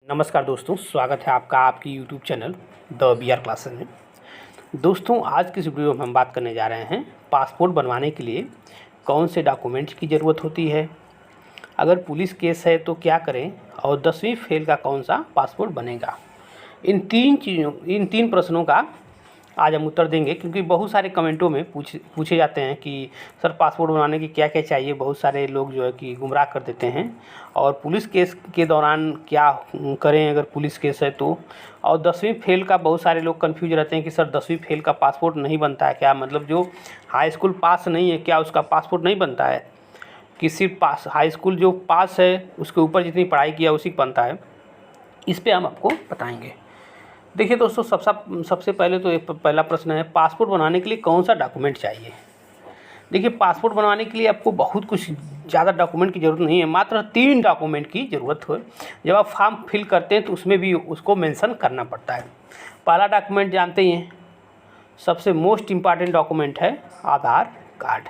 नमस्कार दोस्तों, स्वागत है आपका आपकी YouTube channel the BR classes में। दोस्तों, आज की इस वीडियो में हम बात करने जा रहे हैं पासपोर्ट बनवाने के लिए कौन से डॉक्यूमेंट्स की ज़रूरत होती है, अगर पुलिस केस है तो क्या करें और 10वीं फेल का कौन सा पासपोर्ट बनेगा। इन तीन प्रश्नों का आज हम उत्तर देंगे, क्योंकि बहुत सारे कमेंटों में पूछे जाते हैं कि सर पासपोर्ट बनाने की क्या क्या चाहिए। बहुत सारे लोग जो है कि गुमराह कर देते हैं। और पुलिस केस के दौरान क्या करें अगर पुलिस केस है तो, और 10वीं फेल का बहुत सारे लोग कंफ्यूज रहते हैं कि सर 10वीं फेल का पासपोर्ट नहीं बनता है क्या, मतलब जो हाई स्कूल पास नहीं है क्या उसका पासपोर्ट नहीं बनता है, कि सिर्फ हाई स्कूल जो पास है उसके ऊपर जितनी पढ़ाई किया उसी का बनता है। इस पर हम आपको बताएँगे। देखिए दोस्तों, सबसे पहले तो पहला प्रश्न है पासपोर्ट बनाने के लिए कौन सा डॉक्यूमेंट चाहिए। देखिए, पासपोर्ट बनवाने के लिए आपको बहुत कुछ ज़्यादा डॉक्यूमेंट की ज़रूरत नहीं है, मात्र 3 डॉक्यूमेंट की ज़रूरत हो। जब आप फॉर्म फिल करते हैं तो उसमें भी उसको मेंशन करना पड़ता है। पहला डॉक्यूमेंट जानते ही हैं, सबसे मोस्ट इम्पॉर्टेंट डॉक्यूमेंट है आधार कार्ड।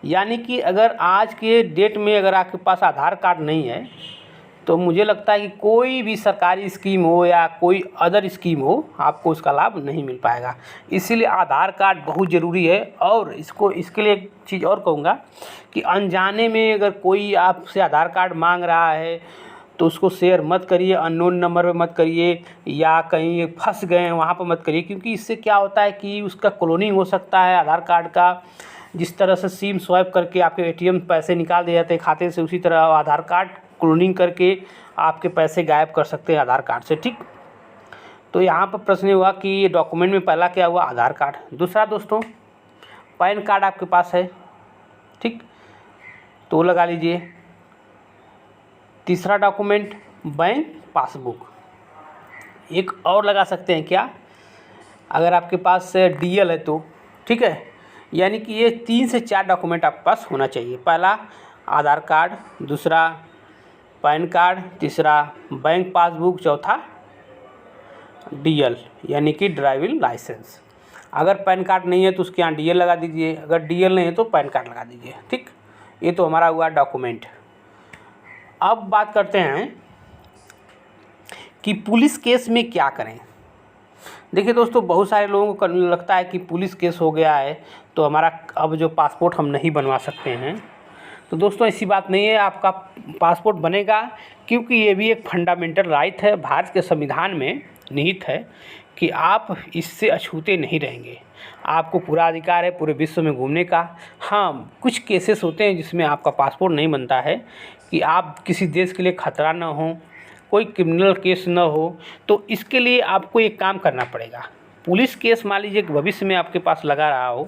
यानी कि अगर आज के डेट में अगर आपके पास आधार कार्ड नहीं है तो मुझे लगता है कि कोई भी सरकारी स्कीम हो या कोई अदर स्कीम हो आपको उसका लाभ नहीं मिल पाएगा। इसीलिए आधार कार्ड बहुत ज़रूरी है। और इसके लिए एक चीज़ और कहूँगा कि अनजाने में अगर कोई आपसे आधार कार्ड मांग रहा है तो उसको शेयर मत करिए, अननोन नंबर पे मत करिए, या कहीं फंस गए हैं वहाँ पर मत करिए, क्योंकि इससे क्या होता है कि उसका क्लोनिंग हो सकता है आधार कार्ड का। जिस तरह से सिम स्वाइप करके आपके ATM पैसे निकाल दिए जाते हैं खाते से, उसी तरह आधार कार्ड क्लोनिंग करके आपके पैसे गायब कर सकते हैं आधार कार्ड से। ठीक, तो यहाँ पर प्रश्न हुआ कि डॉक्यूमेंट में पहला क्या हुआ, आधार कार्ड। दूसरा दोस्तों, पैन कार्ड आपके पास है, ठीक, तो लगा लीजिए। तीसरा डॉक्यूमेंट बैंक पासबुक। एक और लगा सकते हैं क्या, अगर आपके पास DL है तो, ठीक है। यानी कि ये 3 से 4 डॉक्यूमेंट आपके पास होना चाहिए। पहला आधार कार्ड, दूसरा पैन कार्ड, तीसरा बैंक पासबुक, चौथा DL यानी कि ड्राइविंग लाइसेंस। अगर पैन कार्ड नहीं है तो उसके यहाँ DL लगा दीजिए, अगर DL नहीं है तो पैन कार्ड लगा दीजिए। ठीक, ये तो हमारा हुआ डॉक्यूमेंट। अब बात करते हैं कि पुलिस केस में क्या करें। देखिए दोस्तों, बहुत सारे लोगों को लगता है कि पुलिस केस हो गया है तो हमारा अब जो पासपोर्ट हम नहीं बनवा सकते हैं। तो दोस्तों ऐसी बात नहीं है, आपका पासपोर्ट बनेगा, क्योंकि ये भी एक फंडामेंटल राइट है, भारत के संविधान में निहित है कि आप इससे अछूते नहीं रहेंगे। आपको पूरा अधिकार है पूरे विश्व में घूमने का। हाँ, कुछ केसेस होते हैं जिसमें आपका पासपोर्ट नहीं बनता है, कि आप किसी देश के लिए खतरा न हो, कोई क्रिमिनल केस न हो, तो इसके लिए आपको एक काम करना पड़ेगा। पुलिस केस मान लीजिए कि भविष्य में आपके पास लगा रहा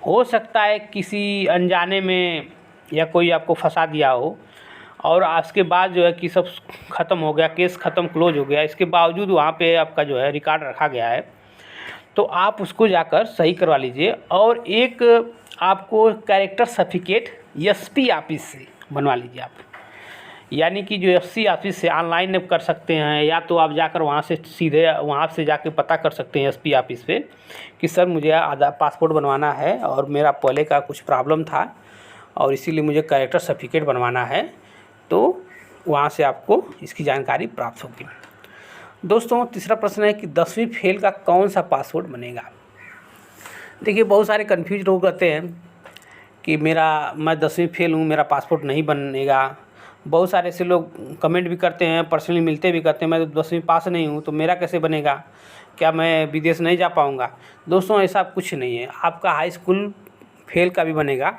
हो सकता है किसी अनजाने में या कोई आपको फंसा दिया हो, और उसके बाद जो है कि सब ख़त्म हो गया, केस ख़त्म क्लोज हो गया, इसके बावजूद वहाँ पे आपका जो है रिकॉर्ड रखा गया है, तो आप उसको जाकर सही करवा लीजिए। और एक आपको कैरेक्टर सर्टिफिकेट SP ऑफिस से बनवा लीजिए आप। यानी कि जो FC ऑफिस से ऑनलाइन कर सकते हैं, या तो आप जाकर वहाँ से सीधे वहाँ से जाके पता कर सकते हैं SP ऑफिस पे कि सर मुझे आधार पासपोर्ट बनवाना है और मेरा पहले का कुछ प्रॉब्लम था और इसीलिए मुझे कैरेक्टर सर्टिफिकेट बनवाना है, तो वहाँ से आपको इसकी जानकारी प्राप्त होगी। दोस्तों, तीसरा प्रश्न है कि 10वीं फेल का कौन सा पासपोर्ट बनेगा। देखिए, बहुत सारे कन्फ्यूज लोग रहते हैं कि मैं 10वीं फेल हूँ, मेरा पासपोर्ट नहीं बनेगा। बहुत सारे ऐसे लोग कमेंट भी करते हैं, पर्सनली मिलते भी करते हैं, मैं तो 10वीं पास नहीं हूँ तो मेरा कैसे बनेगा, क्या मैं विदेश नहीं जा पाऊँगा। दोस्तों ऐसा कुछ नहीं है, आपका हाई स्कूल फेल का भी बनेगा।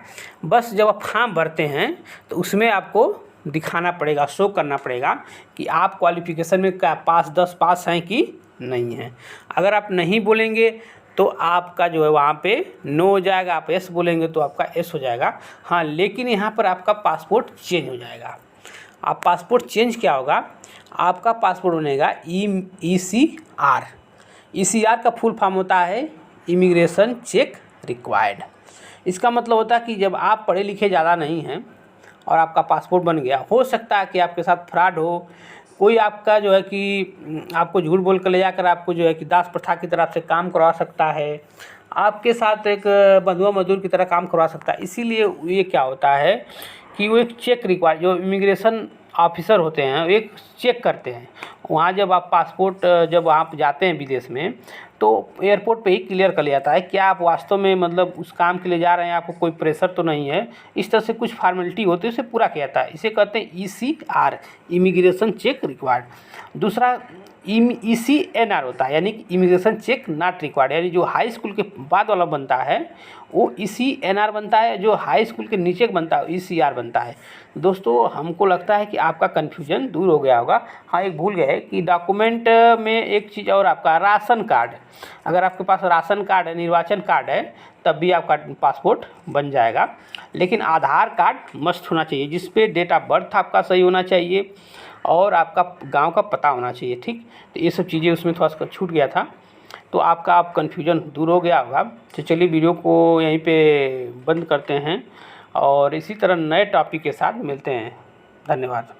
बस जब आप फॉर्म भरते हैं तो उसमें आपको दिखाना पड़ेगा, शो करना पड़ेगा कि आप क्वालिफिकेशन में क्या 10 पास हैं कि नहीं हैं। अगर आप नहीं बोलेंगे तो आपका जो है वहाँ पे नो हो जाएगा, आप S बोलेंगे तो आपका S हो जाएगा। हाँ, लेकिन यहाँ पर आपका पासपोर्ट चेंज हो जाएगा। आप पासपोर्ट चेंज क्या होगा, आपका पासपोर्ट बनेगा ECR। ECR का फुल फॉर्म होता है इमिग्रेशन चेक रिक्वायर्ड। इसका मतलब होता है कि जब आप पढ़े लिखे ज़्यादा नहीं हैं और आपका पासपोर्ट बन गया, हो सकता है कि आपके साथ फ्रॉड हो, कोई आपका जो है कि आपको झूठ बोल कर ले जाकर आपको जो है कि दास प्रथा की तरफ से काम करवा सकता है, आपके साथ एक बंधुआ मजदूर की तरह काम करवा सकता है। इसीलिए ये क्या होता है कि वो एक चेक रिक्वायर, जो इमिग्रेशन ऑफिसर होते हैं एक चेक करते हैं। वहाँ जब आप पासपोर्ट जब आप जाते हैं विदेश में तो एयरपोर्ट पे ही क्लियर कर लिया जाता है क्या आप वास्तव में मतलब उस काम के लिए जा रहे हैं, आपको कोई प्रेशर तो नहीं है। इस तरह से कुछ फॉर्मेलिटी होती है उसे पूरा किया जाता है। इसे कहते हैं ECR, इमिग्रेशन चेक रिक्वायर्ड। दूसरा ECNR होता है यानी कि इमिग्रेशन चेक नॉट रिक्वायर्ड, यानी जो हाई स्कूल के बाद वाला बनता है वो ECNR बनता है, जो हाई स्कूल के नीचे बनता है ECR बनता है। दोस्तों हमको लगता है कि आपका कन्फ्यूजन दूर हो गया होगा। हाँ एक भूल गए कि डॉक्यूमेंट में एक चीज़ और, आपका राशन कार्ड, अगर आपके पास राशन कार्ड है, निर्वाचन कार्ड है, तब भी आपका पासपोर्ट बन जाएगा। लेकिन आधार कार्ड मस्ट होना चाहिए जिस पे डेट ऑफ बर्थ आपका सही होना चाहिए और आपका गांव का पता होना चाहिए। ठीक, तो ये सब चीज़ें उसमें थोड़ा सा छूट गया था, तो आपका आप कन्फ्यूजन दूर हो गया होगा। तो चलिए वीडियो को यहीं पे बंद करते हैं और इसी तरह नए टॉपिक के साथ मिलते हैं। धन्यवाद।